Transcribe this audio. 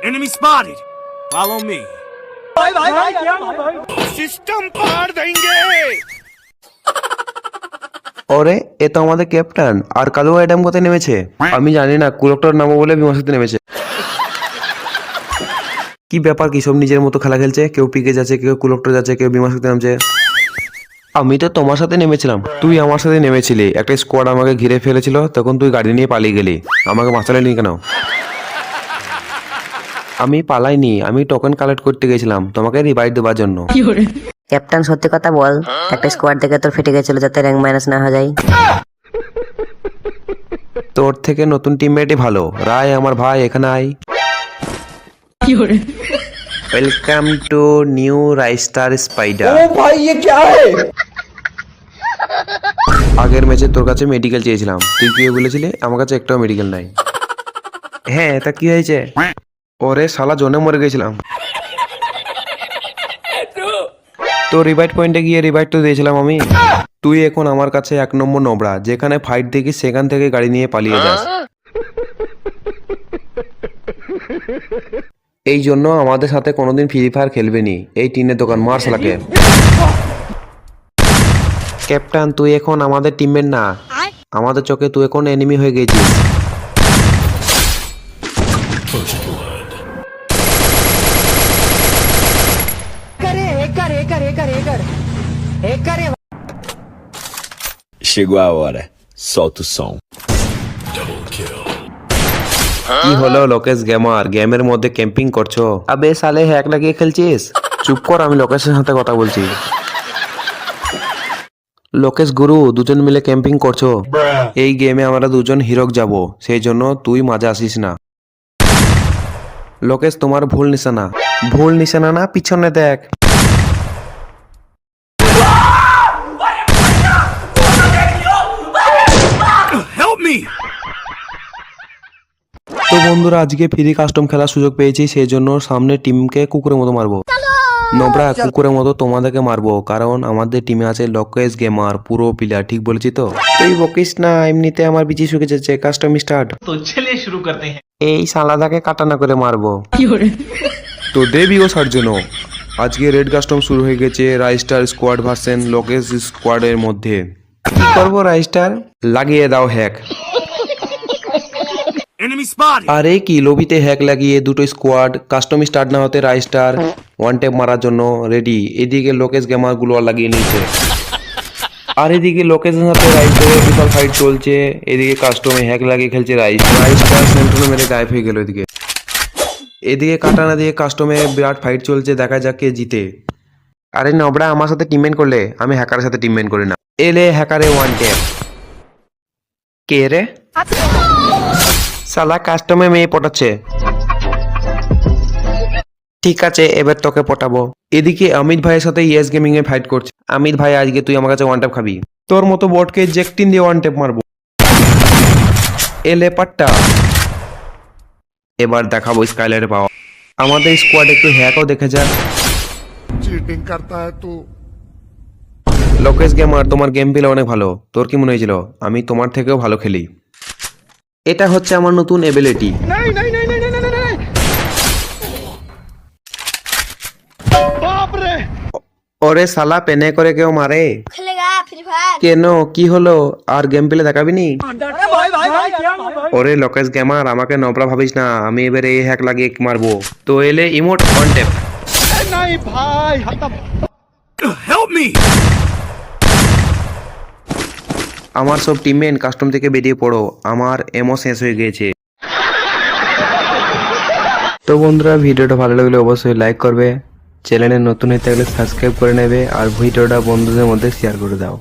Enemy spotted. Follow me. System पार देंगे. ওরে এ তো আমাদের ক্যাপ্টেন। আর কালু অ্যাডাম কোথায় নেমেছে? আমি জানি না, কুলকটার নামো বলে বিমাশতে নেমেছে। কি ব্যাপার, কি সব নিজের মতো খেলা খেলছে? কেউ পিকে যাচ্ছে, কেউ কুলকটা যাচ্ছে, কেউ বিমাশতে নামছে। আমি তো তোমার সাথে নেমেছিলাম, তুই আমার সাথে নেমেছিলি। একটা স্কোয়াড আমাকে ঘিরে ফেলেছিল, তখন তুই গাড়ি নিয়ে পালিয়ে গেলি। আমাকে বাঁচালে নি কেন? আমি পালাইনি, আমি টোকেন কালেক্ট করতে গেছিলাম তোমাকে রিভাইভ দেওয়ার জন্য। ক্যাপ্টেন সত্যি কথা বল, একটা স্কোয়াড দেখে তোর ফেটে গেছিল যাতে র্যাঙ্ক মাইনাস না হয়ে যায়। তোর থেকে নতুন টিমমেটই ভালো। রায় আমার ভাই, এখানে আয়। Welcome to new rister spider. ও ভাই ये क्या है? আগের ম্যাচে তোর কাছে মেডিকেল চেয়েছিলাম, তুই কি বলেছিলি আমার কাছে একটাও মেডিকেল নাই। হ্যাঁ, তা কি হয়েছে? ওরে শালা জোনে মরে গেছিলাম। তো রিভাইভ পয়েন্টে গিয়ে রিভাইভ তো দিয়েছিলাম আমি। তুই এখন আমার কাছে 1 নম্বর নোবরা, যেখানে ফাইট দেখি সেখান থেকে গাড়ি নিয়ে পালিয়ে যাস। এই জন্য আমাদের সাথে কোনোদিন ফ্রি ফায়ার খেলবে নি। এই টিনের দোকান মার শালাকে। ক্যাপ্টেন তুই এখন আমাদের টিমমেট না, আমাদের চোখে তুই এখন এনিমি হয়ে গেছিস। Chegou a hora. Solta o som. কি হলো লোকেশ গেমার, গেমের মধ্যে ক্যাম্পিং করছো? আবে সালে হ্যাক লাগিয়ে খেলছিস? চুপ কর, আমি লোকেশের সাথে কথা বলছি। লোকেশ গুরু, দুজন মিলে ক্যাম্পিং করছো? এই গেমে আমরা দুজন হিরোক যাব, সেই জন্য তুই মাঝে আসিস না। লোকেশ তোমার ভুল নিশানা। ভুল নিশানা না, পিছনে দেখ। Help me. তো বন্ধুরা, আজকে ফ্রি কাস্টম খেলার সুযোগ পেয়েছি, সেই জন্য সামনে টিমকে কুকুরের মতো মারবো। নোবরা কুকুরের মতো তোমাদেরকে মারবো, কারণ আমাদের টিমে আছে লোকেশ গেমার, পুরো প্লেয়ার। ঠিক বলেছি তো? তুই বকিস না, এমনিতে আমার বিচি শুকে যাচ্ছে। Custom start. तो चलिए शुरू करते हैं। এই সালাদাকে কাটানা করে মারবো। তো দেবী ও সার্জনো, আজকে রেড কাস্টম শুরু হয়ে গেছে রাইস্টার স্কোয়াড ভার্সেন লোকেশ স্কোয়াডের মধ্যে। কি করবো রাইস্টার? লাগিয়ে দাও হ্যাক। Enemy spotted. আরে কি লবিতে হ্যাক লাগিয়ে দুটো স্কোয়াড, কাস্টম স্টার্ট না হতে রাইস্টার ওয়ান ট্যাপ মারার জন্য রেডি। এদিকে লোকেশ গেমার গুলো লাগিয়ে নিয়েছে, আর এদিকে লোকেশের সাথে রাইস্টারের বিশাল ফাইট চলছে। এদিকে কাস্টমে হ্যাক লাগিয়ে খেলছে রাইস্টার সেন্ট্রাল মেরে গায়েব হয়ে গেল। এদিকে কাটানা দিয়ে কাস্টমে বিরাট ফাইট চলছে, দেখা যাক কে জিতে। আরে নবরা আমার সাথে টিমমেট করলে, আমি হ্যাকারের সাথে টিমমেট করি না। এলে হ্যাকারে ওয়ান ট্যাপ। কে রে? শালা কাস্টমে মেয়ে পটাচ্ছে। ঠিক আছে, এবার তোকে পটাবো। এদিকে অমিত ভাইয়ের সাথে ইয়েস গেমিং এ ফাইট করছে। অমিত ভাই, আজকে তুই আমার কাছে ওয়ান ট্যাপ খাবি। তোর মতো বটকে জেকটিন দিয়ে ওয়ান ট্যাপ মারবো। এলে পাট্টা। এবার দেখাবো স্কাইলাইটের পাওয়া। আমাদের স্কোয়াড একটু হ্যাকও দেখে যা। चीटिंग करता है तू। লোকেশ গেমার, তোমার গেম প্লে অনেক ভালো। তোর কি মনে হয়েছিল আমি তোমার থেকেও ভালো খেলি? এটা হচ্ছে আমার নতুন এবিলিটি। ওরে শালা, পেনে করে কেউ মারে? खेलेगा फ्री फायर। কেন, কি হলো? আর গেম প্লে দেখাবি নি? ওরে লোকেশ গেমার, আমাকে নবরা ভাবিস না। আমি এবার এই হ্যাক লাগিয়ে মারবো। তো এলে emote one tap. Help me. আমার সব টিমমেট কাস্টম থেকে বেরিয়ে পড়ো, আমার এমও শেষ হয়ে গেছে। তো বন্ধুরা, ভিডিওটা ভালো লাগলে অবশ্যই লাইক করবে, চ্যানেলে নতুন হয়ে থাকলে সাবস্ক্রাইব করে নেবে, আর ভিডিওটা বন্ধুদের মধ্যে শেয়ার করে দাও।